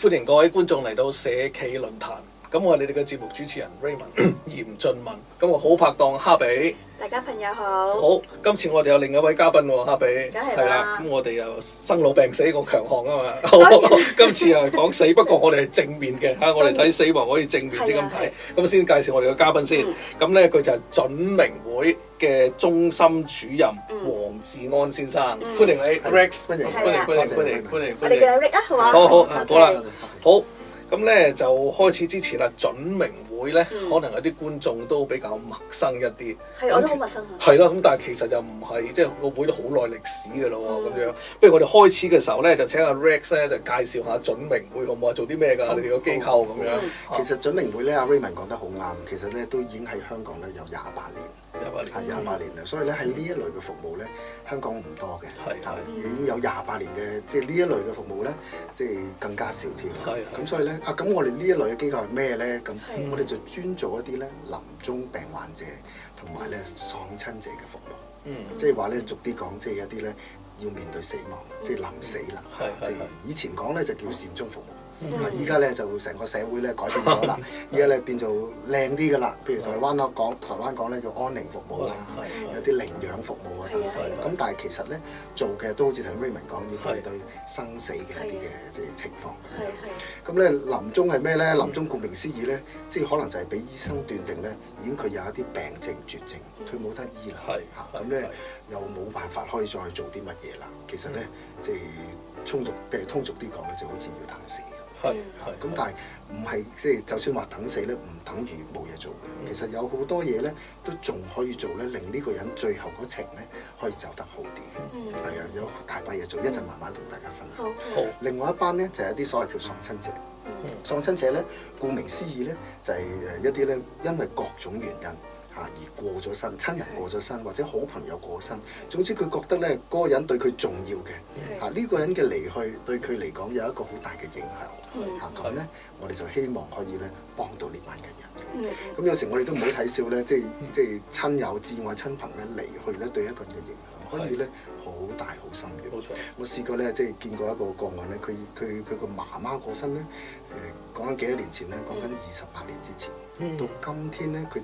歡迎各位觀眾嚟到社企論壇。咁我係你哋嘅節目主持人 Raymond 嚴俊文。咁我好拍檔哈比。大家朋友好。好，今次我哋有另一位嘉賓喎，哈比。梗係啦。咁我哋又生老病死個強項啊嘛。今次又係講死，不過我哋係正面嘅嚇，我哋睇死亡可以正面啲咁睇。咁先介紹我哋嘅嘉賓先。咁咧佢就係準明會嘅中心主任黃志安先生。歡迎你 Rex， 歡迎。我哋叫 Rex 啊，好嘛？好啦，好。咁咧就開始之前啦，準明會咧，可能有啲觀眾都比較陌生一啲。係，我都好陌生啊。係啦，咁但係其實就唔係，即係個會都好耐歷史嘅咯喎，咁樣。不如我哋開始嘅時候咧，就請阿 Rex 咧就介紹下準明會好唔好啊？做啲咩㗎？你哋個機構咁樣。其實準明會咧，阿 Raymond 講得好啱。其實咧都已經喺香港咧有28年。28年啦，所以咧喺呢一類嘅服務咧，香港唔多嘅，已經有28年嘅，即係呢一類嘅服務咧，即係更加少添。咁所以咧，咁我哋呢一類嘅機構係咩咧？咁我哋就專做一啲咧臨終病患者同埋咧喪親者嘅服務。即係話咧，俗啲講，即係一啲咧要面對死亡，即係臨死啦。即係以前講咧就叫善終服務。依家咧就成個社會咧改變咗啦，依家咧變做靚啲噶啦，譬如台灣講咧叫安寧服務啦，有啲領養服務啊等等。咁但係其實咧做嘅都好似同 Raymond 講，要面對生死嘅一啲嘅即係情況。咁咧臨終係咩咧？臨終顧名思義咧，即係可能就係俾醫生斷定咧，已經佢有一啲病症絕症，佢冇得醫啦。咁咧又冇辦法可以再做啲乜嘢啦。其實咧即係通俗啲講咧，就好似要等死。咁但係唔係即係就算話等死咧，唔等於冇嘢做嘅。其實有好多嘢咧，都仲可以做咧，令呢個人最後嗰程咧可以走得好啲嘅。係啊，有大把嘢做，一陣慢慢同大家分享。好。另外一班咧就係一啲所謂叫喪親者。喪親者咧，顧名思義咧，就係一啲咧因為各種原因而過咗身，親人過咗身，或者好朋友過身，總之佢覺得咧嗰個人對佢重要嘅，呢個人嘅離去對佢嚟講有一個好大嘅影響，咁咧我哋就希望可以咧幫到呢班嘅人。咁有時我哋都唔好睇笑咧，即係親友至愛親朋咧離去咧對一個人嘅影響可以咧好大好深嘅。冇錯，我試過咧即係見過一個個案咧，佢個媽媽過身咧，講緊幾多年前咧，講緊28年之前。到今天咧，佢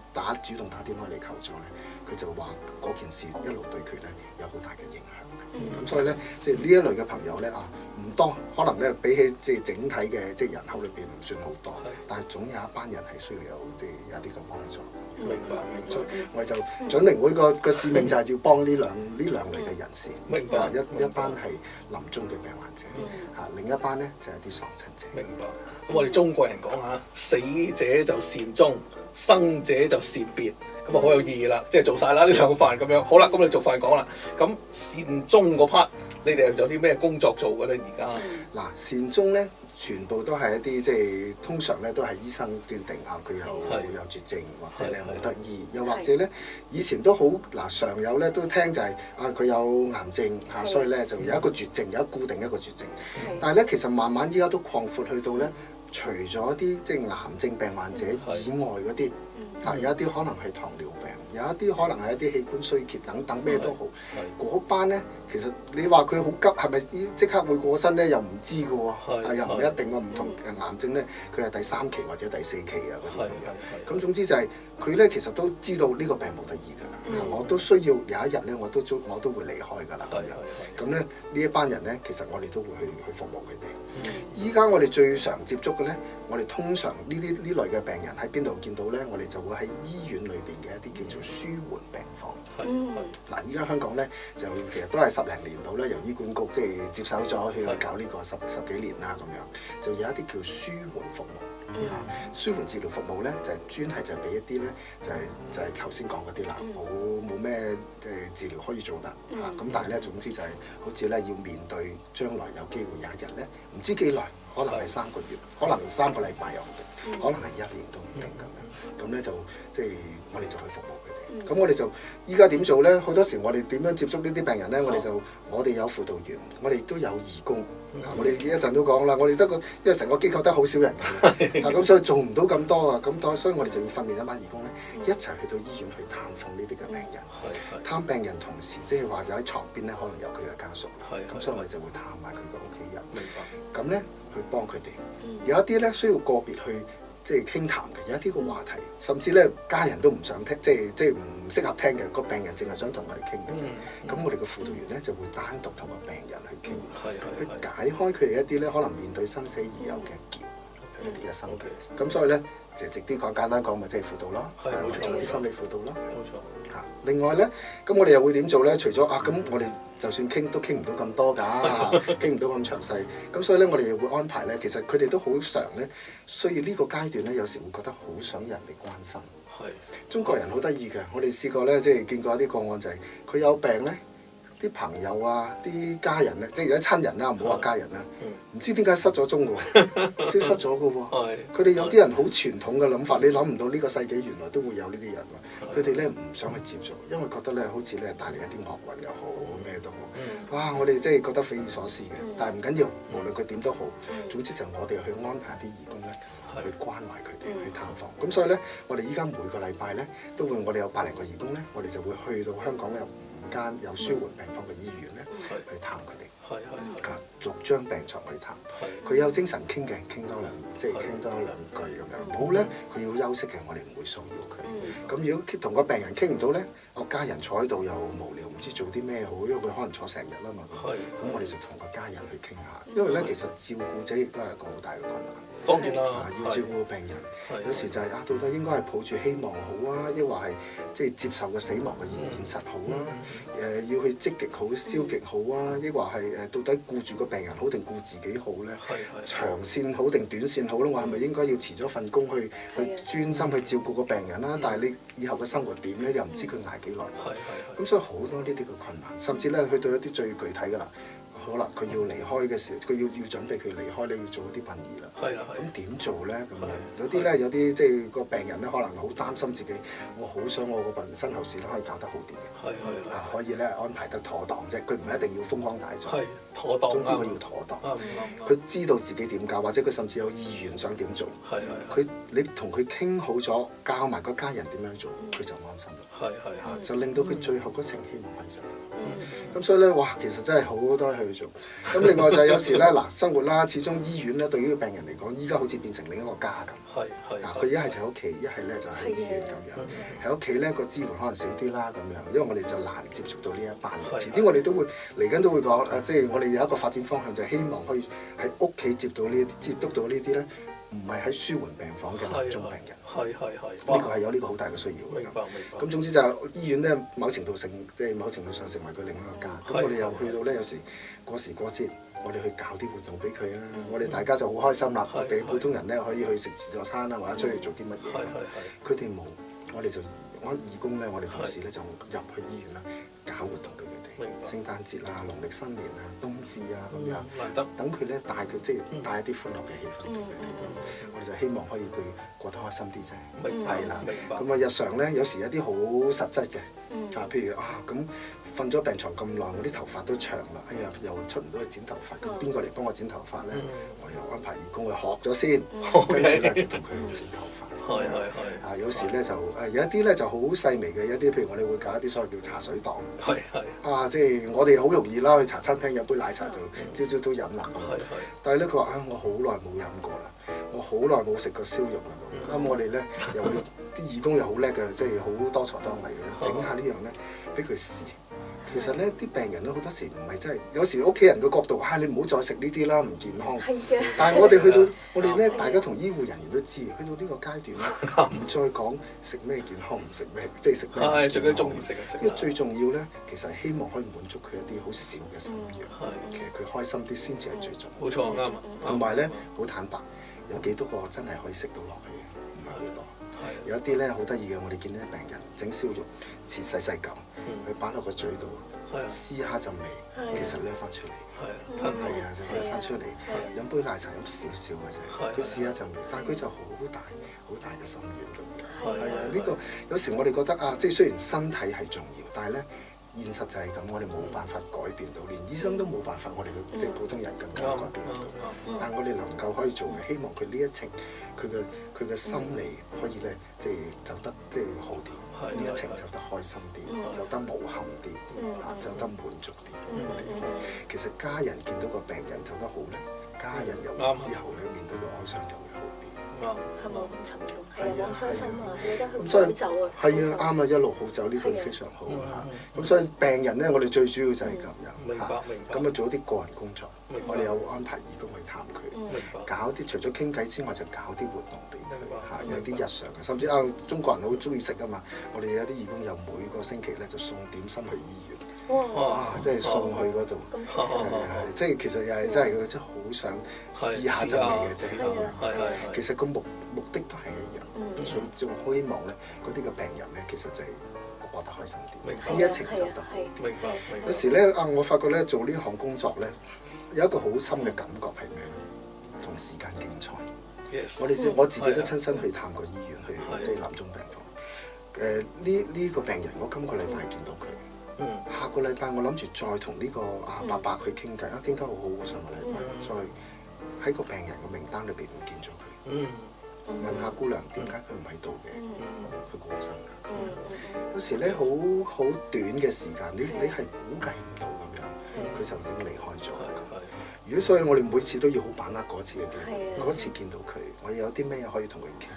主動打電話嚟求助咧，佢就話嗰件事一路對佢咧有好大嘅影響嘅。咁所以咧，即係呢一類嘅朋友咧唔多，可能咧比起即係整體嘅即係人口裏邊唔算好多，但係總有一班人係需要有即係有啲嘅幫助。明白。所以我哋就準明會個使命就係要幫呢兩類嘅人士。明白。一班係臨終嘅病患者，另一班咧就係啲喪親者。明白。咁我哋中國人講下，死者就善終，生者就善別，咁啊好有意義啦，即係做晒啦呢兩個範咁樣。好啦，咁你做飯講啦。咁善終嗰 part，你哋有啲咩工作做嘅咧？而家嗱，善終咧，全部都係一啲即係通常咧都係醫生斷定佢有絕症，或者你冇得醫，又或者咧以前都好常有咧都聽就係佢有癌症所以咧就有一個絕症，有固定一個絕症。但係咧其實慢慢依家都擴闊去到咧，除咗啲即係癌症病患者以外嗰啲，有一啲可能係糖尿病，有一啲可能係一啲器官衰竭等等咩都好。嗰班咧其實你話佢好急，係咪即刻會過身咧？又唔知㗎喎，又唔一定喎。唔同癌症咧，佢係第3期或者第4期嗰啲咁樣。咁總之就係佢咧，其實都知道呢個病冇得醫㗎啦。我都需要有一日咧，我都會離開㗎啦咁樣。咁咧呢一班人咧，其實我哋都會去服務佢哋。依家我哋最常接觸嘅咧，我哋通常呢類嘅病人喺邊度見到咧？我哋就會喺醫院裏邊嘅一啲叫做舒緩病房。嗱，依家香港咧就其實都係10零年度咧，由醫管局即係接手咗去搞呢個十幾年啦咁樣，就有一啲叫舒緩服務。舒緩治療服務咧就係專係就俾一啲咧就係頭先講嗰啲啦，冇咩即係治療可以做得咁，但係咧總之就係好似咧要面對將來有機會有一日咧，唔知幾耐，可能係3個月，可能3個禮拜又唔定，可能係1年都唔定咁樣。咁咧就即係我哋就去服務佢哋。咁我哋就依家點做咧？好多時我哋點樣接觸呢啲病人咧？我哋有輔導員，我哋亦都有義工。我哋一陣都講啦，我哋因為成個機構得好少人嘅，咁所以做唔到咁多啊。咁所以我哋就要訓練一班義工咧，一齊去到醫院去探訪呢啲嘅病人。探病人同時，即係話有喺床邊咧，可能有佢嘅家屬。咁所以我哋就會探埋佢嘅屋企人。明白。咁咧去幫佢哋。有一啲咧需要個別去即係傾談嘅，有一啲個話題，甚至咧家人都唔想聽，即係唔適合聽嘅。個病人淨係想同我哋傾嘅啫。咁我哋嘅輔導員咧就會單獨同個病人去傾，去解開佢哋一啲咧可能面對生死而有嘅結，一啲嘅心結。咁所以咧就直啲講，簡單講咪即係輔導咯，做啲心理輔導咯。冇錯。另外咧，咁我哋又會點做咧？除咗咁我哋就算傾都傾唔到咁多㗎，傾唔到咁詳細。咁所以咧，我哋又會安排咧。其實佢哋都好常咧，需要呢個階段咧，有時會覺得好想人哋關心。中國人好得意嘅，我哋試過咧，即係見過一啲個案就係佢有病咧，啲朋友啊、啲家人咧，即係有啲親人啦，唔好話家人啦，唔知點解失咗蹤喎，消失咗嘅喎。佢哋有啲人好傳統嘅諗法，你諗唔到呢個世紀原來都會有呢啲人喎。佢哋咧唔想去接觸，因為覺得咧好似咧帶嚟一啲惡運又好，咩都好。哇！我哋真係覺得匪夷所思嘅，但係唔緊要，無論佢點都好，總之就我哋去安排啲義工咧，去關懷佢哋，去探訪。咁所以咧，我哋依家每個禮拜咧，都會我哋有百零個義工咧，我哋就會去到香港有5間有舒緩病房嘅醫院咧，去探佢哋。逐張病床去談。佢有精神傾嘅，傾多兩句咁樣。冇咧，佢要休息嘅，我哋唔會騷擾佢。咁如果同個病人傾唔到咧，我家人坐喺度又無聊，唔知做啲咩好，因為佢可能坐成日啦嘛。咁我哋就同個家人去傾下，因為咧其實照顧者亦都係一個好大嘅困難。當然啦，要照顧病人，有時就係到底應該係抱住希望好啊，抑或係即係接受個死亡嘅現實好啊？要去積極好、消極好啊，抑或係到底顧住個病人好定顧自己好咧？長線好定短線好咧？我係咪應該要辭咗份工去專心去照顧個病人啦？但係你以後嘅生活點咧？又唔知佢捱幾耐。咁所以好多呢啲嘅困難，甚至咧去到一啲最具體㗎啦。好啦，佢要離開嘅時候，佢要準備佢離開咧，要做一啲殯儀啦。咁點做咧？咁樣有啲即係個病人咧，可能好擔心自己，我好想我個身後事咧可以搞得好啲嘅。可以咧安排得妥當啫，佢唔係一定要風光大作。妥當。總之佢要妥當。佢知道自己點搞，或者佢甚至有意願想點做。你同佢傾好咗，教埋個家人點樣做，佢就安心啦。就令到佢最後嗰程希望可以實現。咁所以咧，哇，其實真係好多去做。咁另外就係有時咧，嗱，生活啦，始終醫院咧對於病人嚟講，依家好似變成另一個家咁。佢一係就喺屋企，一係咧就喺醫院咁樣。喺屋企咧個支援可能少啲啦咁樣，因為我哋就難接觸到呢一班人。遲啲我哋都會嚟緊都會講，即係我哋有一個發展方向，就係希望可以喺屋企接觸到呢啲咧，唔係喺舒緩病房嘅臨終病人。呢個係有呢個好大嘅需要。明白。咁總之就係醫院咧，某程度上成為佢另一個家。咁我哋又去到咧，有時過時過節，我哋去搞啲活動俾佢啊。我哋大家就好開心啦。我哋普通人咧可以去食自助餐啊，或者出去做啲乜嘢。佢哋冇，我哋就我義工咧，我哋同事咧就入去醫院啦，搞活動俾佢哋。聖誕節啊、農曆新年啊、冬至啊咁樣，等佢咧帶佢即係帶一啲歡樂嘅氣氛俾佢哋。我哋就希望可以佢過得開心啲啫。係啦，咁啊日常咧有時有啲好實質嘅，譬如咁瞓咗病床咁耐，我啲頭髮都長啦，哎呀又出唔到去剪頭髮，咁邊個嚟幫我剪頭髮咧？我又安排義工去學咗先，跟住咧就同佢去剪頭髮。有時咧就有一啲咧就好細微嘅，有啲譬如我哋會搞一啲所謂叫茶水檔。即係我哋好容易啦，去茶餐廳飲杯奶茶就朝都飲啦。但係咧佢話我好耐冇飲過啦，我好耐冇食過燒肉啦。咁我哋咧又會啲義工又好叻嘅，即係好多才多藝嘅，整下呢樣咧俾佢試。其實咧啲病人咧好多時唔係真係，有時屋企人嘅角度，你唔好再食呢啲啦，唔健康。但係我哋去到我哋咧，大家同醫護人員都知，去到呢個階段咧，唔再講食咩健康，唔食咩，即係食咩。最緊中意食嘅。因為最重要咧，其實係希望可以滿足佢一啲好少嘅心願。其實佢開心啲先至係最重要。冇錯，啱啊。同埋咧，好坦白，有幾多個真係可以食到落去嘅？唔係好多。有一啲咧好得意嘅，我哋見到啲病人整燒肉切細嚿，佢擺落個嘴度，試下陣味，其實掠翻出嚟，就掠翻出嚟，飲杯奶茶飲少少嘅啫，佢試下陣味，但係佢就好大嘅心願咁樣。呢個有時我哋覺得啊，即係雖然身體係重要，但係咧現實就係咁，我哋冇辦法改變到，連醫生都冇辦法，我哋即係普通人更加改變唔到。但係我哋能夠可以做嘅，希望佢呢一程佢嘅心理可以咧，即係走得即係好啲，呢一程走得開心啲，走得無憾啲，走得滿足啲。其實家人見到個病人走得好咧，家人有之後咧，面對個哀傷就會好啲。係冇咁沉重，係啊，好傷心啊，覺得咁所以好走啊。係啊，啱啊，一路好走呢句非常好啊。咁所以病人咧，我哋最主要就係咁樣。明白。咁啊，做一啲個人工作，我哋有安排義工去探佢，搞啲除咗傾偈之外，就搞啲活動俾佢嚇，有啲日常嘅，甚至中國人好中意食啊嘛，我哋有啲義工又每個星期咧就送點心去醫院。哇！即係送去嗰度，即係其實又係真係佢真係好想試下陣味嘅啫。其實個目的都係一樣，所以仲希望咧嗰啲嘅病人咧，其實就係過得開心啲，呢一程走得好啲。明白。有時咧我發覺咧做呢項工作咧，有一個好深嘅感覺係咩？同時間競賽。我自己都親身去探過醫院，去即係臨終病房。呢個病人，我今個禮拜見到佢。下個禮拜我諗住再同呢個伯伯去傾偈，傾得好好喎。上個禮拜再喺個病人個名單裏邊唔見咗佢，問下姑娘點解佢唔喺度嘅？佢過身啦。有時咧好短嘅時間，你係估計唔到咁樣，佢就已經離開咗。如果所以我哋每次都要好把握嗰次嘅機會，嗰次見到佢，我有啲咩可以同佢傾，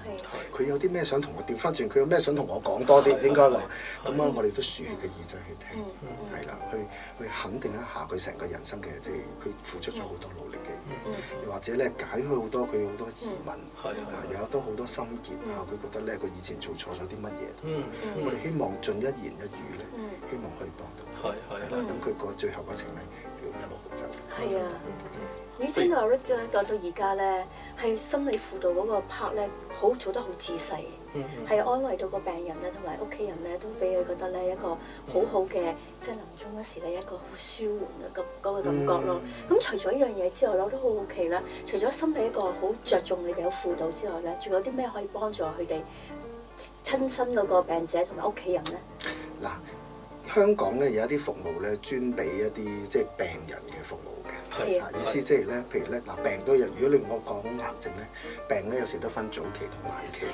佢有啲咩想同我調翻轉，佢有咩想同我講多啲，應該話咁啊！我哋都豎起個耳仔去聽，係啦，去肯定一下佢成個人生嘅，即係佢付出咗好多努力嘅嘢，又或者咧解開好多佢好多疑問，有好多心結啊！佢覺得咧佢以前做錯咗啲乜嘢，我哋希望盡一言一語咧，希望可以幫到佢，等佢個最後嗰程咧。一路好走。係啊，你聽到 Rick 講到而家咧，係心理輔導嗰個 part 咧，做得好仔細，係安慰到個病人咧，同埋屋企人咧，都俾佢覺得咧一個好好嘅，即係臨終嗰時咧一個好舒緩嘅嗰個感覺咯。咁除咗呢樣嘢之外，我都好好奇啦。除咗心理一個好着重你哋有輔導之外咧，仲有啲咩可以幫助佢哋親身嗰個病者同埋屋企人咧？嗱。香港咧有一啲服務咧，專俾一啲即係病人嘅服務嘅。意思即係咧，譬如咧病都有。如果我講癌症咧，病咧有時都分早期同晚期。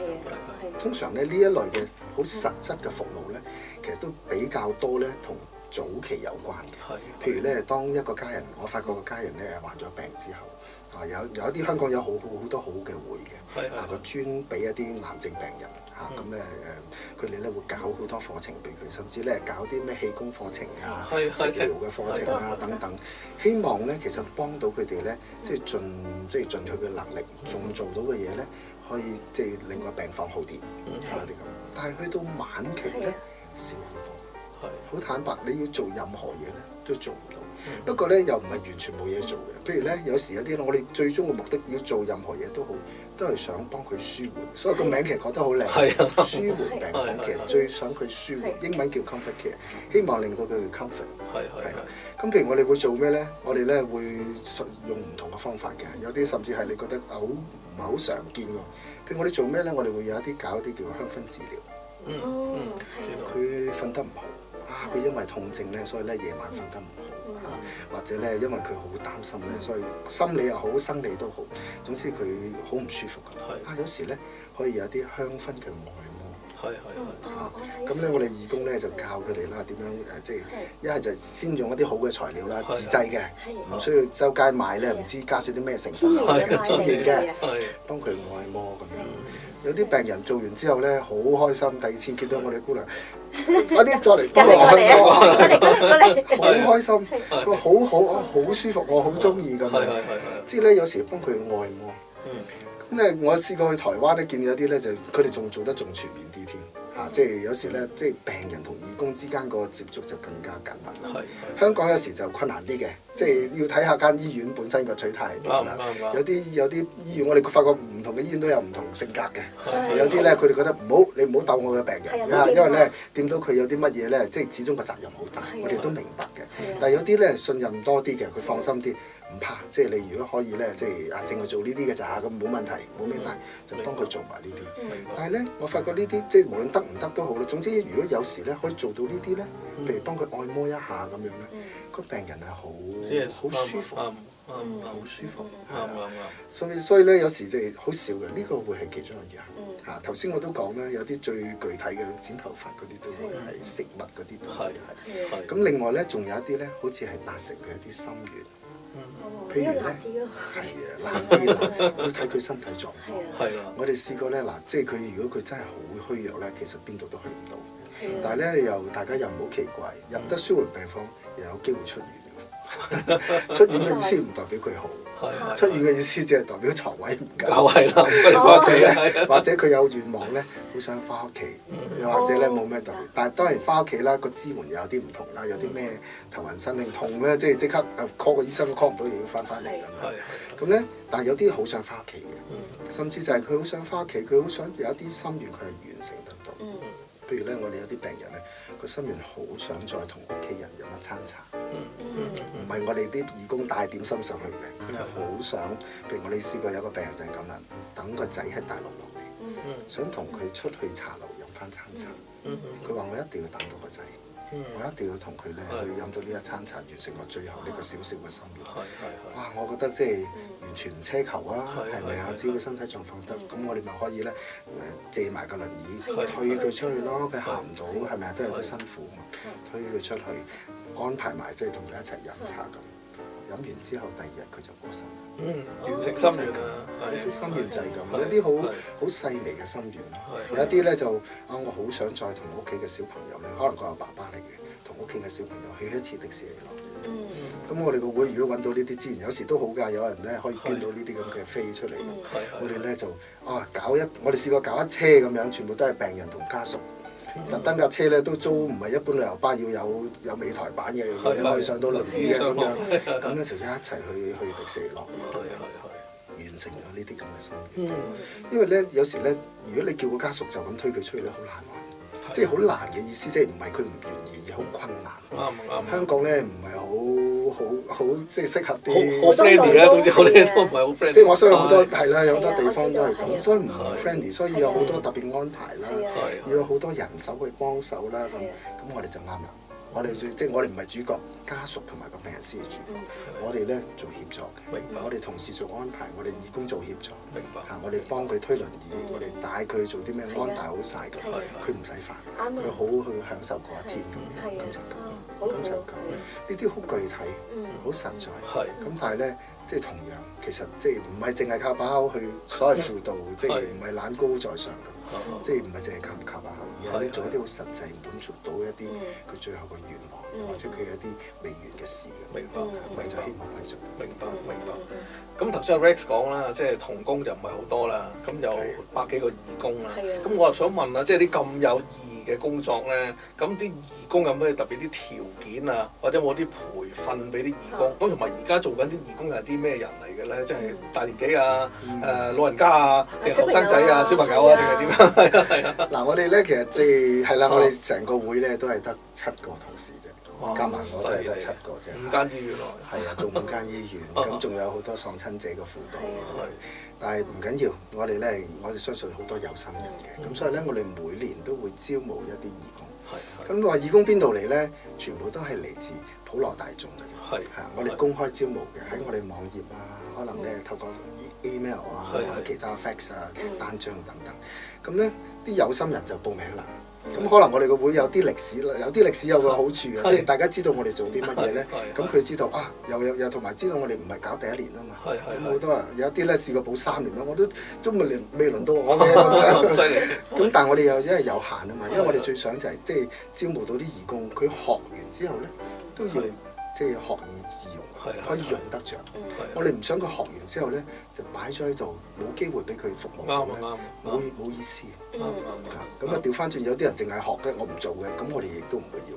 通常咧呢一類嘅好實質嘅服務咧，其實都比較多咧同早期有關嘅。譬如咧，當一個家人，我發覺個家人咧患咗病之後，有一啲香港有好多好嘅會嘅，佢專俾一啲癌症病人。咁咧佢哋咧會搞好多課程俾佢，甚至咧搞啲咩氣功課程啊、食療嘅課程啊等等，希望咧其實幫到佢哋咧，即係盡佢嘅能力，仲做到嘅嘢咧，可以即係令個病況好啲，係啲咁。但係去到晚期咧少好多，好坦白，你要做任何嘢咧都做唔到。不過咧又唔係完全冇嘢做嘅，譬如咧有時有啲我哋最終嘅目的要做任何嘢都好，都係想幫佢舒緩，所以個名其實講得好靚，舒緩病房其實最想佢舒緩，英文叫 comfort care， 希望令到佢嘅 comfort。係啦，咁譬如我哋會做咩咧？我哋咧會用唔同嘅方法嘅，有啲甚至係你覺得唔係好常見喎。譬如我哋做咩咧？我哋會有一啲搞一啲叫香薰治療。佢瞓得唔好。佢因為痛症咧，所以咧夜晚瞓得唔好，或者咧因為佢好擔心咧，所以心理又好，生理都好，總之佢好唔舒服㗎。有時咧可以有啲香薰嘅按摩。咁咧我哋義工咧就教佢哋啦，點樣即係一係就先用一啲好嘅材料啦，自製嘅，唔需要周街買咧，唔知加咗啲咩成分，天然嘅，幫佢按摩咁樣。有啲病人做完之後咧好開心，第二次見到我哋姑娘，快啲再嚟幫我按摩，好開心，佢好舒服，我好中意咁樣。即係咧有時幫佢按摩。咁咧我試過去台灣咧，見有啲咧就佢哋仲做得仲全面啲添。即係有時咧，即係病人同義工之間個接觸就更加緊密啦。香港有時就困難啲嘅，即係要睇下間醫院本身個取態係點啦。有啲醫院我哋發覺唔同嘅醫院都有唔同性格嘅。有啲咧佢哋覺得你唔好鬥我嘅病人，因為咧掂到佢有啲乜嘢咧，即係始終個責任好大，我哋都明白嘅。但係有啲咧信任多啲嘅，佢放心啲，唔怕，即係你如果可以咧，即係淨係做呢啲嘅咋，咁冇問題，冇咩大，就幫佢做埋呢啲。但係咧，我發覺呢啲即係無論得唔得都好啦。總之，如果有時咧可以做到呢啲咧，譬如幫佢按摩一下咁樣咧，個病人係好舒服。好舒服，所以咧有時就係好少嘅，呢個會係其中一樣嚇。頭先我都講啦，有啲最具體嘅剪頭髮嗰啲都會係食物嗰啲都係。咁另外咧，仲有一啲咧，好似係達成佢一啲心願。譬如咧，係啊，難啲啦，要睇佢身體狀況。我哋試過咧，嗱，即係佢如果佢真係好虛弱咧，其實邊度都去唔到。但係咧，大家又唔好奇怪，入得舒緩病房又有機會出院。出院嘅意思唔代表佢好，出院嘅意思只係代表床位唔夠，或者佢有願望咧，好想翻屋企，又或者咧冇咩特別。但係當然翻屋企啦，個支援又有啲唔同啦，有啲咩頭暈身㷫痛咧，即刻 call 個醫生都 call 唔到，又要翻嚟咁。咁咧，但係有啲好想翻屋企嘅，甚至就係佢好想翻屋企，佢好想有一啲心願，佢係完成得到。譬如咧，我哋有啲病人咧，個心願好想再同屋企人飲一餐茶。唔係我哋啲義工帶點心上去嘅，佢係好想。譬如我哋試過有個病人就係咁啦，等個仔喺大陸落嚟，想同佢出去茶樓飲翻餐茶。佢話我一定要等到個仔，我一定要同佢咧去飲到呢一餐茶，完成我最後呢個小小嘅心願。哇！我覺得即係完全唔奢求啊，係咪啊？只要佢身體狀況得，咁我哋咪可以咧借埋個輪椅推佢出去咯。佢行唔到，係咪啊？真係都辛苦嘛，推佢出去。安排埋即係同佢一齊飲茶咁，飲完之後第二日佢就過身。完成心願啦，啲心願就係咁，有啲好細微嘅心願。有一啲咧就我好想再同屋企嘅小朋友咧，可能佢係爸爸嚟嘅，同屋企嘅小朋友去一次迪士尼樂園。咁我哋個會如果揾到呢啲資源，有時都好㗎，有人咧可以捐到呢啲咁嘅飛出嚟。我哋咧就我哋試過搞一車咁樣，全部都係病人同家屬。特登架車咧都租唔係一般旅遊巴，要有尾台板嘅，你可以上到輪椅嘅咁樣，咁咧就一齊去迪士尼樂園，完成咗呢啲咁嘅心願。因為咧有時咧，如果你叫個家屬就咁推佢出去咧，好難玩，即係好難嘅意思，即係唔係佢唔願意，而好困難。香港咧唔係好即係適合啲好 friendly 啦，總之我哋都唔係好 friendly。即係我相信好多係啦，有好多地方都係咁，所以唔 friendly，所以有好多特別安排啦，要有好多人手去幫手啦，咁我哋就啱啦。我哋即係我哋唔係主角，家屬同埋個病人先係主角。我哋咧做協助嘅，我哋同事做安排，我哋義工做協助。我哋幫佢推輪椅，我哋帶佢做啲咩安排好晒咁，佢唔使煩，佢好去享受嗰一天咁就咁。呢啲好具體，好實在。咁但係咧，即係同樣其實即係唔係淨係靠把口去所謂輔導，即係唔係懶高在上咁。即係唔係淨係靠把口，而係咧做一啲好實際滿足到一啲佢最後個願望，或者佢一啲未完嘅事。明白，咪就希望可以做。明白。咁頭先阿 Rex 講啦，即係同工就唔係好多啦，咁有百幾個義工啦。咁我又想問啦，即係啲咁有意義嘅工作咧，咁啲義工有咩特別啲條件啊，或者冇啲培訓俾啲義工？咁同埋而家做緊啲義工係啲咩人嚟嘅咧？即係大年紀啊，老人家啊，定後生仔啊，小朋友啊，定係點啊？係啊。嗱，我哋咧其實即係係啦，我哋成個會咧都係得7個同事啫。加埋我都係得7個啫，5間醫院咯。係啊，做5間醫院，咁仲有好多喪親者嘅輔導。但係唔緊要，我哋相信好多有心人嘅，咁所以咧，我哋每年都會招募一啲義工。咁話義工邊度嚟咧？全部都係嚟自普羅大眾嘅啫。我哋公開招募嘅，喺我哋網頁啊，可能咧透過 email 啊，或者其他 fax 啊、單張等等。咁咧，啲有心人就報名啦。咁可能我哋個會有啲歷史啦，有啲歷史有個好處嘅，即係大家知道我哋做啲乜嘢咧，咁佢知道啊，又同埋知道我哋唔係搞第一年啊嘛，咁好多人有一啲咧試過報3年咯，我都未輪到我嘅咁樣，咁但係我哋又因為有限啊嘛，因為我哋最想就係即係招募到啲義工，佢學完之後咧都要即係學以致用。可以用得着。我哋唔想佢學完之後咧，就擺咗喺度，冇機會俾佢服務到咧，冇意思。咁啊調翻轉，有啲人淨係學嘅，我唔做嘅，咁我哋亦都唔會要。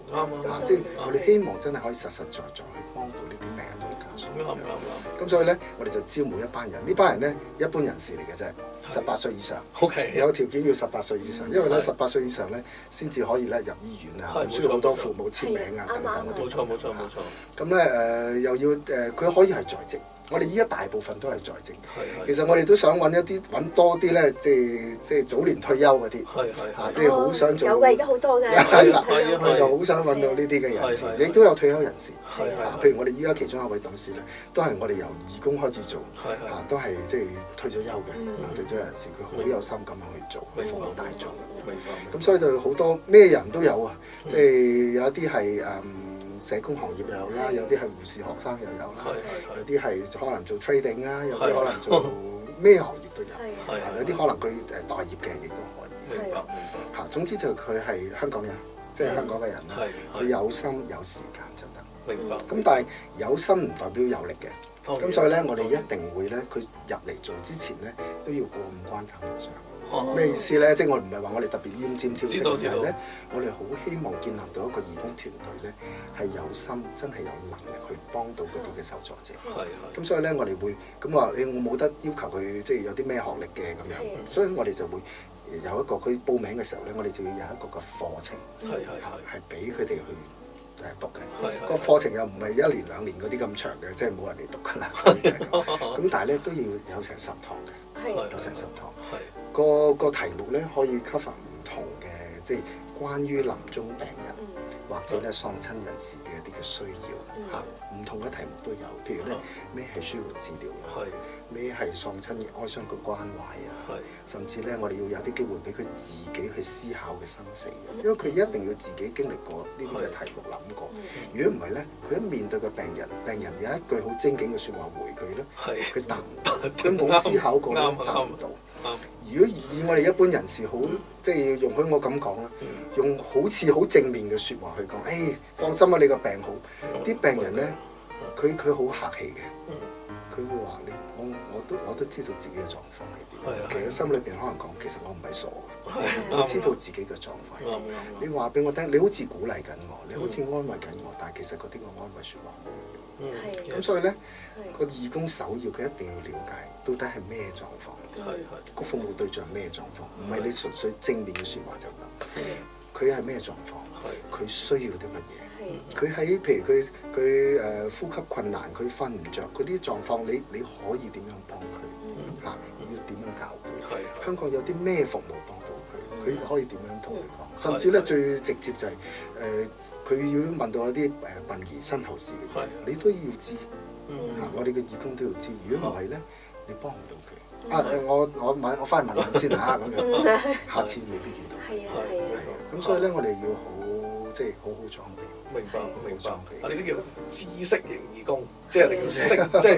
即係我哋希望真係可以實實在在去幫到呢啲病人同家屬。咁所以咧，我哋就招募一班人，呢班人咧一般人士嚟嘅啫，18歲以上。OK。有條件要18歲以上，因為咧18歲以上咧先至可以咧入醫院啊，唔需要好多父母簽名啊等等嗰啲。冇錯。咁咧又要佢可以係在職。我哋依家大部分都係在職，其實我哋都想揾多啲咧，即係早年退休嗰啲，即係好想做。有嘅，而家好多嘅。係啦，我就好想揾到呢啲嘅人士，亦都有退休人士。譬如我哋依家其中一位董事咧，都係我哋由義工開始做，都係即係退咗休嘅退休人士，佢好有心咁樣去做，去服務大眾。咁所以就好多咩人都有啊，即係有一啲係社工行業又有啦，有啲係護士學生又有啦，有啲係可能做 trading 啦，有啲可能做咩行業都有，有啲可能佢待業嘅亦都可以。明白。嚇，總之就佢係香港人，即係香港嘅人啦。佢有心有時間就得。明白。咁但係有心唔代表有力嘅。咁所以咧，我哋一定會咧，佢入嚟做之前咧，都要過5關斬六將。咩意思咧？即係我唔係話我哋特別奄尖挑剔，而係咧，我哋好希望建立到一個義工團隊咧，係有心，真係有能力去幫到嗰啲嘅受助者。咁所以咧，我哋會咁話，我冇得要求佢即係有啲咩學歷嘅咁樣，所以我哋就會有一個佢報名嘅時候咧，我哋就要有一個嘅課程，係俾佢哋去讀嘅。個課程又唔係1年2年嗰啲咁長嘅，即係冇人嚟讀㗎啦。咁但係咧都要有成10堂嘅，有成10堂。個題目咧可以 cover 唔同嘅，即係關於臨終病人或者咧喪親人士嘅一啲嘅需要唔同嘅題目都有。譬如咧咩係舒緩治療啦，咩係喪親嘅哀傷嘅關懷啊，甚至咧我哋要有啲機會俾佢自己去思考嘅生死，因為佢一定要自己經歷過呢啲嘅題目諗過。如果唔係咧，佢一面對個病人有一句好精警嘅説話回佢咧，佢答唔到，佢冇思考過咧，答唔到。如果以我哋一般人士好，即係容許我咁講啦，用好似好正面嘅説話去講，放心啊，你個病好。啲病人咧，佢好客氣嘅，佢會話你，我都知道自己嘅狀況係點。其實心裏邊可能講，其實我唔係傻嘅，我知道自己嘅狀況係點。你話俾我聽，你好似鼓勵緊我，你好似安慰緊我，但係其實嗰啲個安慰説話冇用。咁所以咧，個義工首要佢一定要了解到底係咩狀況。個服務對象咩狀況？唔係你純粹正面嘅説話就得。佢係咩狀況？佢需要啲乜嘢？佢喺譬如佢呼吸困難，佢瞓唔着嗰啲狀況，你可以點樣幫佢？要點樣教佢？香港有啲咩服務幫到佢？佢可以點樣同佢講？甚至咧最直接就係佢要問到一啲殯儀身後事嘅嘢，你都要知。我哋嘅義工都要知。如果唔係咧，你幫唔到佢。我翻去問問先嚇，咁樣下次未必見到。係啊，咁所以咧，我哋要好好裝備。明白。呢啲叫知識型義工，即係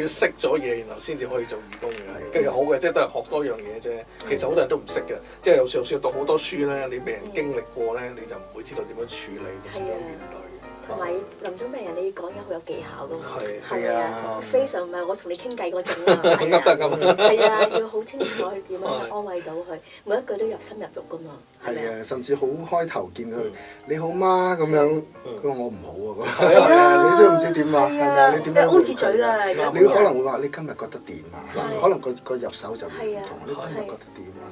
要識咗嘢，然後先至可以做義工嘅。跟住好嘅，即係都係學多樣嘢啫。其實好多人都唔識嘅，即係就算讀好多書咧，你俾人經歷過咧，你就唔會知道點樣處理，點樣面對。同埋臨終病人，你講嘢好有技巧㗎嘛？係啊，非常唔係我同你傾偈嗰種啊。係啊，要好清楚去點樣去安慰到佢，每一句都入心入肉㗎嘛。係啊，甚至好開頭見佢你好嗎咁樣，佢話我唔好啊，你都唔知點啊，係咪啊？你點樣？ O 字嘴啊！你可能會話你今日覺得點啊？可能個入手就唔同，你今日覺得點啊？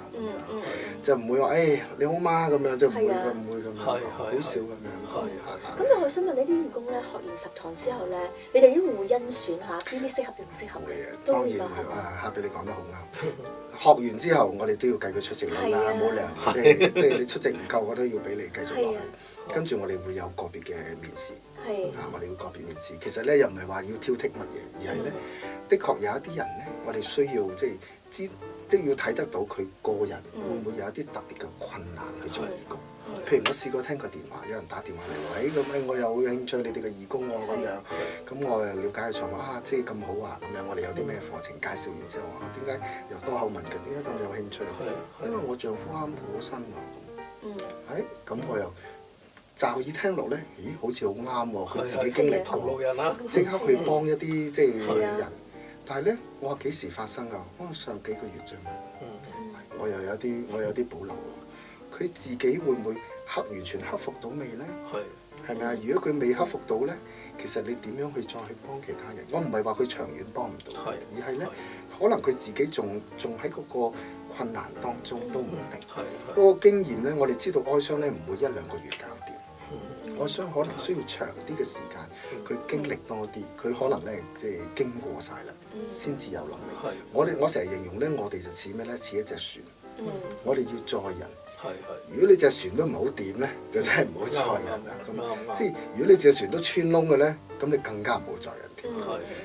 就唔會話你好嗎咁樣，就唔會咁樣，好少咁樣。咁我想問你啲義工咧，學完10堂之後咧，你哋會唔會甄選下邊啲適合，邊唔適合？會啊，當然會啊！哈比你講得好啱。學完之後，我哋都要計佢出席率啦，冇理由即係你出席唔夠，我都要俾你繼續落去。跟住我哋會有個別嘅面試，我哋會個別面試。其實咧又唔係話要挑剔乜嘢，而係咧，的確有一啲人咧，我哋需要即係要睇得到佢個人會唔會有一啲特別嘅困難去做義工。譬如我試過聽個電話，有人打電話嚟，咁我有興趣你哋嘅義工喎，咁樣，咁我又了解佢狀況，即係咁好啊，咁樣我哋有啲咩課程介紹完之後，點解又多口問嘅？點解咁有興趣？因為我丈夫啱過身啊，咁我又驟耳聽落咧，咦，好似好啱喎，佢自己經歷過，即刻去幫一啲即係人。但係咧，我話幾時發生啊？上幾個月啫嘛，我又有啲保留。佢自己會唔會完全克服到未咧？係咪啊？如果佢未克服到咧，其實你點樣去再去幫其他人？我唔係話佢長遠幫唔到，而係咧可能佢自己仲喺嗰個困難當中都唔定。嗰個經驗咧，我哋知道哀傷咧唔會1-2個月搞掂。哀傷可能需要長啲嘅時間，佢經歷多啲，佢可能咧即係經過晒啦，先至有能力。我成日形容咧，我哋就似咩咧？似一隻船，我哋要載人。如果你隻船都唔好掂咧，就真係唔好載人啦。咁即係如果你隻船都穿窿嘅咧，咁你更加唔好載人添。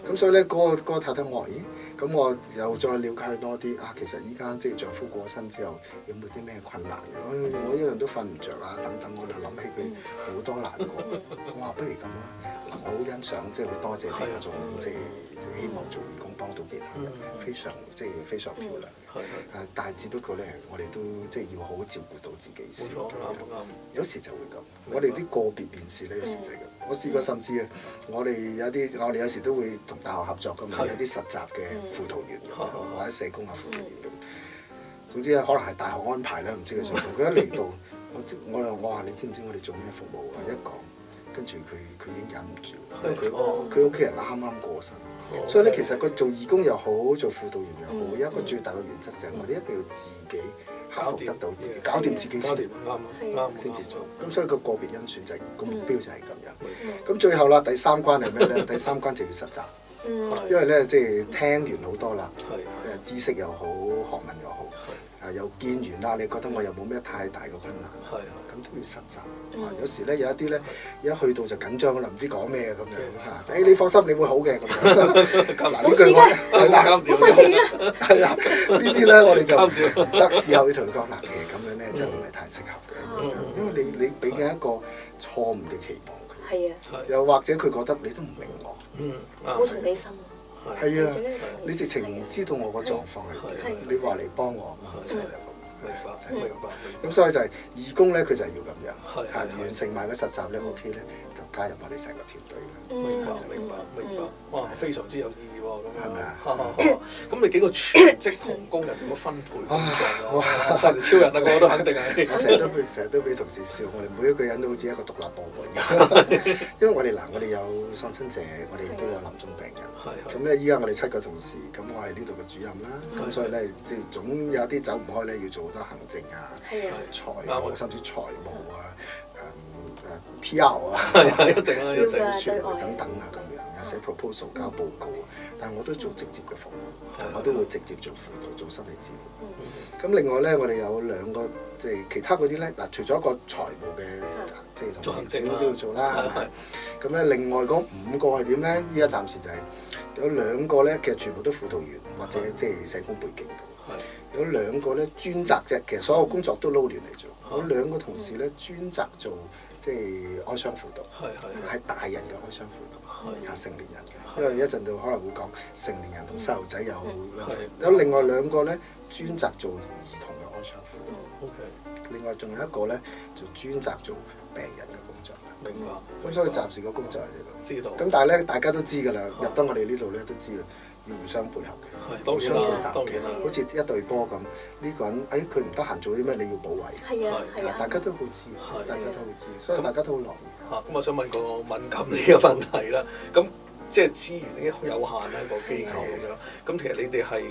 咁所以咧，嗰個太太我話：咦，咁我又再了解佢多啲啊。其實依家即係丈夫過身之後，有冇啲咩困難嘅？我一樣都瞓唔着啊，等等，我就諗起佢好多難過。我話不如咁啦，我好欣賞，即係好多謝你嗰種即係希望做義工幫到其他人，非常漂亮。但係只不過咧，我哋都即係要好好照顧到自己先。有時就會咁，我哋啲個別面試咧，有時就係咁。我試過甚至我哋有時都會同大學合作㗎嘛，有啲實習嘅輔導員或者社工啊輔導員咁。總之可能係大學安排啦，唔知佢想做。佢一嚟到，我話你知唔知我哋做咩服務啊？一講，跟住佢已經忍唔住，因為佢屋企人啱啱過身。所以咧，其實佢做義工又好，做輔導員又好，有一個最大嘅原則就係我哋一定要自己克服得到自己，搞掂自己先，先至做。咁所以個別甄選就係個目標就係咁樣。咁最後啦，第3關係咩咧？第3關就要實習，因為咧即係聽完好多啦，即係知識又好，學問又好，又見完啦，你覺得我又冇咩太大嘅困難，咁都要實習。有時咧有一啲咧一去到就緊張啦，唔知講咩咁樣嚇。你放心，你會好嘅咁樣。嗱呢句我係啦，係啦，呢啲咧我哋就得事後要同佢講嗱，其實咁樣咧真係唔係太適合嘅，因為你俾緊一個錯誤嘅期望佢。係啊。又或者佢覺得你都唔明我。冇同理心。係啊，你直情唔知道我個狀況係點，你話嚟幫我咁，明白。咁所以就係義工咧，佢就係要咁樣，完成埋個實習咧 OK 咧，就加入我哋成個團隊。明白。哇，非常之有意義喎，咁樣係咪啊？咁你幾個全職同工人點樣分配工作啊？實力超人啊，我都肯定係。我成日都俾同事笑，我哋每一個人都好似一個獨立部門咁。因為我哋有喪親者，我哋都有臨終病人。咁咧，依家我哋7個同事，咁我係呢度嘅主任啦。咁所以咧，即係總有啲走唔開咧，要做好多行政啊、財務，甚至財務啊、PR 啊，一定啦，要傳媒等等啊咁樣。寫 proposal 交報告，但係我都做直接嘅服務，我都會直接做輔導、做心理治療。咁另外咧，我哋有2個即係其他嗰啲咧，嗱，除咗一個財務嘅即係同事政府都要做啦，係咪？咁咧，另外嗰5個係點咧？依家暫時就係有2個咧，其實全部都輔導員或者即係社工背景嘅。有2個咧專責啫，其實所有工作都撈亂嚟做。有2個同事咧專責做即係哀傷輔導，係大人嘅哀傷輔導。成年人嘅，因為一陣就可能會講成年人同細路仔有另外2個咧專責做兒童嘅哀傷輔導，另外仲有1個咧就專責做病人嘅工作。明白。咁所以暫時個工作係呢度。知道。咁但係咧，大家都知㗎啦，入得我哋呢度咧都知要互相配合嘅，當然啦，好似一隊波咁，呢個人佢唔得閒做啲咩，你要補位。係啊，大家都好知，所以大家都好樂意。咁我想問個敏感啲嘅問題啦。咁即係資源已經好有限啦，個機構咁樣。咁其實你哋係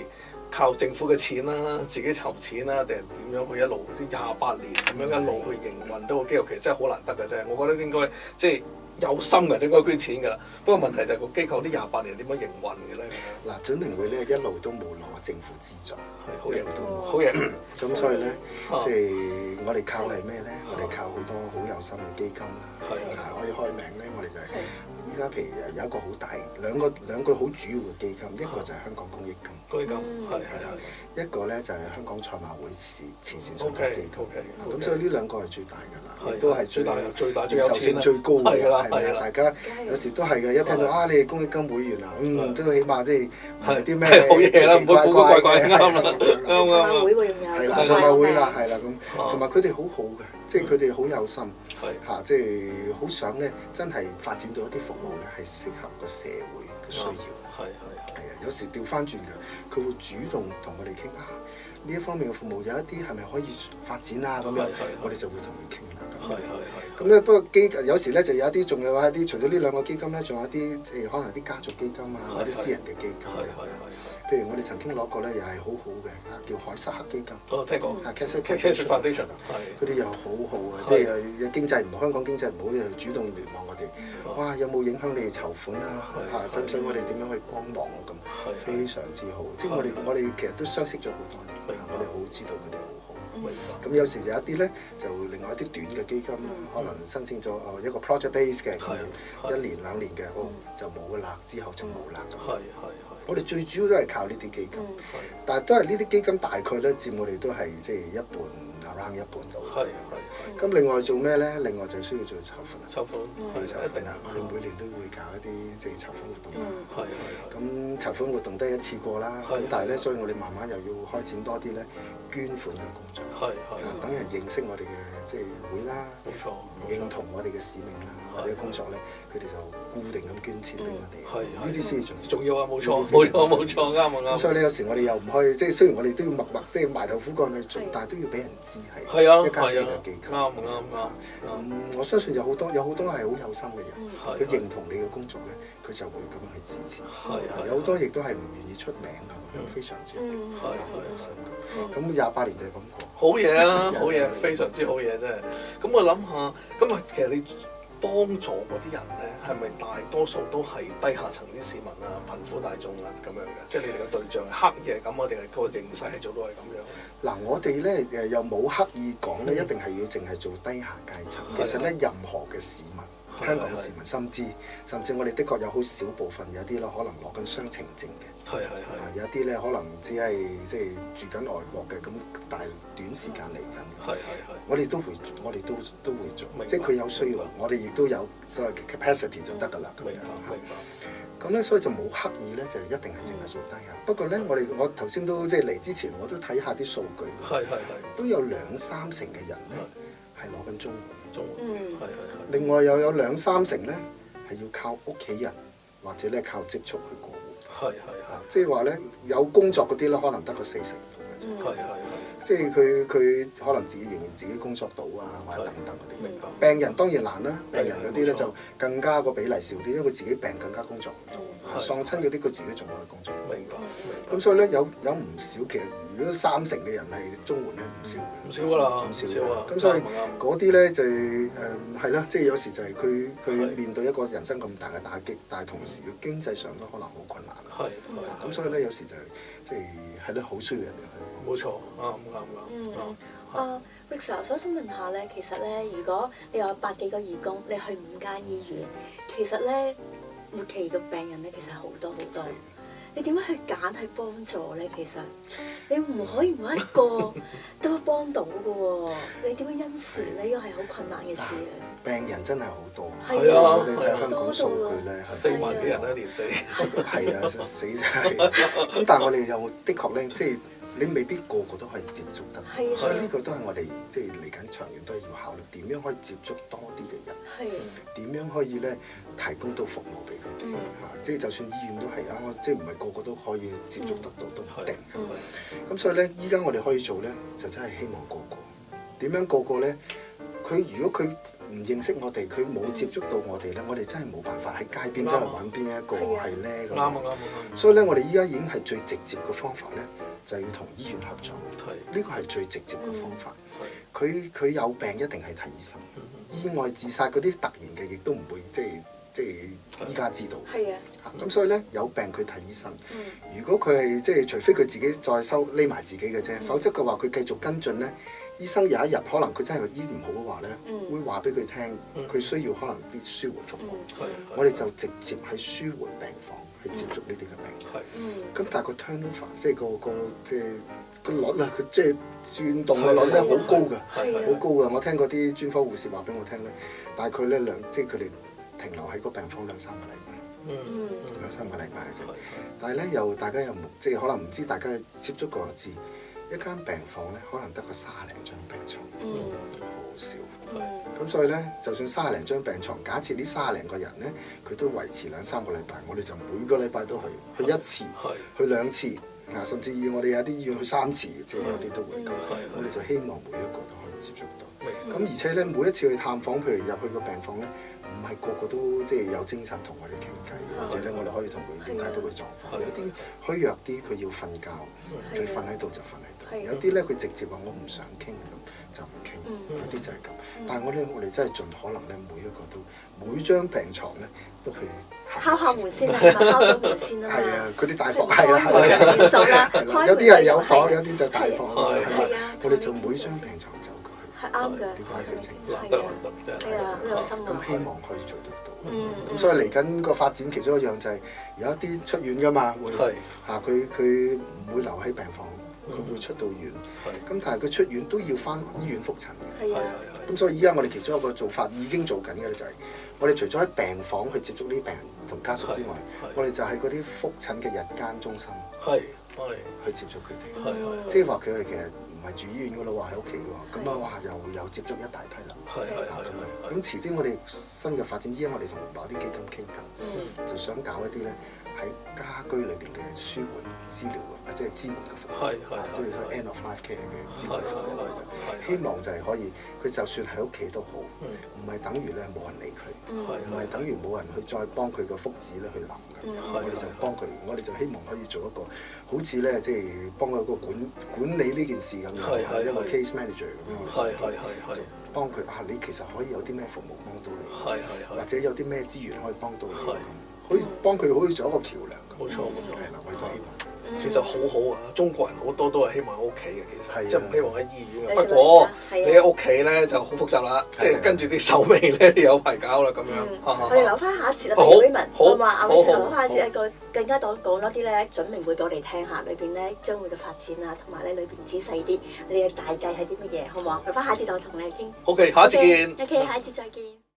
靠政府嘅錢啦，自己籌錢啦，定係點樣去一路28年咁樣一路去營運到個機構？其實真係好難得嘅啫。我覺得應該即係有心嘅應該捐錢㗎啦。不過問題就係個機構呢28年點樣營運嘅咧？嗱，準明會咧一路都冇攞政府資助，好嘢都冇。好嘢。咁所以咧，即係我哋靠係咩咧？我哋靠好多好有心嘅基金啦。可以開名咧，我哋就係依家譬如有一個好大兩個好主要嘅基金，一個就係香港公益金。公益金係啦，一個咧就係香港賽馬會慈善信託基金。咁所以呢2個係最大㗎啦，亦都係最大最有錢最高嘅，係咪啊？大家有時都係嘅，一聽到你係公益金會員啊，都起碼即係唔係啲咩好嘢啦，唔會古古怪怪啱係啦，賽馬會啦，係啦咁，同埋佢哋好好嘅，即係佢哋好有心嚇，即係好想咧，真係發展到一啲服務咧，係適合個社會嘅需要。係啊，有時調翻轉嘅，佢會主動同我哋傾呢一方面嘅服務有一啲係咪可以發展啊咁樣，我哋就會同佢傾啦。咁咧不過有時咧就有一啲，仲有一啲除咗呢兩個基金咧，仲有啲可能啲家族基金啊，或者私人嘅基金。譬如我哋曾經攞過咧，又係好好嘅，叫海瑟克基金。聽過。Cash Foundation， 佢哋又好好嘅，即係經濟唔好，香港經濟唔好，又主動聯絡我哋。哇！有冇影響你哋籌款啊？使唔使我哋點樣去幫忙啊？咁非常之好。即係我哋其實都相識咗好多年，我哋好知道佢哋好好。咁有時有一啲咧，就另外一啲短嘅基金，可能申請咗一個 project base 嘅，1年2年嘅，就冇啦，之後就冇啦。我哋最主要都係靠呢啲基金，但係都係呢啲基金大概咧佔我哋都係即係一半 around 一半到。咁另外做咩咧？另外就需要做籌款。籌款啦！我哋每年都會搞一啲即係籌款活動啦。咁籌款活動都係一次過啦。咁但係咧，所以我哋慢慢又要開展多啲咧捐款嘅工作。等人認識我哋嘅即係會啦，認同我哋嘅使命啦，或者工作咧，佢哋就固定咁捐錢俾我哋。呢啲先係重要啊！冇錯，啱啊！咁所以咧，有時我哋又唔可以即係雖然我哋都要默默即係埋頭苦幹去做，但係都要俾人知係一間嘅機構。啱。咁我相信有好多係好有心嘅人，佢認同你嘅工作咧，佢就會咁樣去支持。有好多亦都係唔願意出名啊，非常之好有心。咁28年就係咁過。好嘢啊！好嘢，非常之好嘢真係。咁我諗下，咁啊，其實你幫助嗰啲人咧，係咪大多數都係低下層啲市民啊、貧苦大眾啊咁樣嘅？即係你哋嘅對象係刻意係咁，我哋係個形勢係做到係咁樣。嗱，我哋咧又冇刻意講咧，一定係要淨係做低下階層。其實咧，任何嘅市民，香港市民，甚至我哋的確有好少部分有啲咯，可能攞緊雙程證嘅。有啲咧可能只係即係住緊外國嘅，咁但係短時間嚟緊。我哋都會做，即係佢有需要，我哋亦都有所謂嘅 capacity 就得㗎啦。咁咧，所以就冇刻意咧，就一定係淨係做低下。不過咧，我頭先都即係嚟之前，我都睇下啲數據，都有2-3成嘅人咧係攞緊綜援。另外又有2-3成咧係要靠屋企人或者咧靠積蓄去過活。即係話咧有工作嗰啲咧，可能得個4成嘅啫。即係佢可能仍然自己工作到啊，或者等等嗰啲。病人當然難啦，病人嗰啲咧就更加個比例少啲，因為佢自己病更加工作唔到。喪親嗰啲佢自己仲可以工作。咁所以咧有唔少，其實如果3成嘅人係綜援咧，唔少嘅。唔少㗎啦，唔少啊。咁所以嗰啲咧就係啦，即係有時就係佢面對一個人生咁大嘅打擊，但係同時佢經濟上都可能好困難。咁所以咧有時就即係咧好需要人哋去。冇錯，啱。Rick，我想問下咧，其實咧，如果你有100幾個義工，你去5間醫院，其實咧末期嘅病人咧，其實好多好多。你點樣去揀去幫助咧？其實你唔可以每一個都幫到嘅喎，你點樣甄選咧？呢個係好困難嘅事啊！病人真係好多，係啊！我哋睇香港數據咧，4萬幾人一年死，係啊，死真係。咁但係我哋又的確咧，即係你未必個個都可以接觸得，所以呢個都係我哋即係嚟緊長遠都係要考慮點樣可以接觸多啲嘅人，點樣可以咧提供到服務俾佢哋。即係就算醫院都係啊，即係唔係個個都可以接觸得到都唔定。咁所以咧，依家我哋可以做咧，就真係希望個個點樣個個咧。如果佢唔認識我哋，佢冇接觸到我哋咧，我哋真係冇辦法喺街邊真係揾邊一個係咧咁。啱。所以咧，我哋依家已經係最直接嘅方法咧，就係要同醫院合作。呢個係最直接嘅方法。佢有病一定係睇醫生。意外自殺嗰啲突然嘅，亦都唔會即係依家知道。咁所以咧，有病佢睇醫生。如果佢係即係除非佢自己再匿埋自己嘅啫，否則嘅話佢繼續跟進咧。醫生有一日可能佢真係醫唔好嘅話咧，會話俾佢聽，佢需要可能啲舒緩服務。我哋就直接喺舒緩病房去接觸呢啲嘅病人。咁但係個 turnover 即係個率啊，佢即係轉動嘅率咧好高㗎，好高㗎。我聽嗰啲專科護士話俾我聽咧，大概咧即係佢哋停留喺個病房2-3個禮拜，2-3個禮拜嘅啫。但係咧大家又即係可能唔知，大家接觸過就知。一間病房咧，可能得個30零張病床，好少。咁所以咧，就算30零張病床，假設呢30零個人咧，佢都維持2-3個禮拜，我哋就每個禮拜都去1次，去2次，甚至我哋有啲醫院去3次，即係有啲都會咁。我哋就希望每一個都可以接觸到。咁而且咧，每一次去探訪，譬如入去個病房咧，唔係個個都即係有精神同我哋傾偈，或者咧我哋可以同佢了解到佢狀況。有啲虛弱啲，佢要瞓覺，佢瞓喺度就瞓喺度。有啲咧佢直接話我唔想傾咁就唔傾，有啲就係咁。但係我哋真係盡可能咧，每一個都每張病床咧都去敲下門先啦，敲咗門先啦。係啊，嗰啲大房係啦，算數啦。有啲係有房，有啲就大房。係啊，我哋就每張病床走過去。係啱嘅。了解佢情況。難得真係。係啊，好有心啊。咁希望可以做得到。咁所以嚟緊個發展其中一樣就係有一啲出院㗎嘛，會嚇佢唔會留喺病房。佢會出到院，咁但係佢出院都要返醫院覆診嘅。咁所以依家我哋其中一個做法已經做緊嘅咧，就係我哋除咗喺病房去接觸呢啲病人同家屬之外，我哋就喺嗰啲覆診嘅日間中心去接觸佢哋。即係話佢哋其實唔係住醫院㗎咯喎，喺屋企喎。咁啊哇，又接觸一大批啦。咁遲啲我哋新嘅發展，依家我哋同某啲基金傾緊，就想搞一啲咧喺家居裏邊嘅舒緩治療或者係支援嘅服務，即係所謂 end of life care 嘅支援服務。希望就係可以，佢就算喺屋企都好，唔係等於咧冇人理佢，唔係等於冇人去再幫佢個福祉咧去諗嘅。我哋就幫佢，我哋就希望可以做一個好似咧，即係幫佢個管理呢件事咁樣，一個 case manager 咁樣，就幫佢你其實可以有啲咩服務幫到你，或者有啲咩資源可以幫到你咁，可以幫佢可以做一個橋梁。冇錯，係啦，我哋就希望。其實好好啊！中國人好多都係希望喺屋企嘅，其實即係唔希望喺醫院嘅。不過你喺屋企咧就好複雜啦，即係跟住啲手尾咧有排搞啦咁樣。我哋留翻下一節啦，Raymond，我話阿 Vincent 留翻下一節一個更加講多啲咧準明會俾我哋聽下，裏邊咧將會嘅發展啊，同埋咧裏邊仔細啲，你嘅大計係啲乜嘢，好唔好？留翻下一節就同你傾。OK，下一節見。OK，下一節再見。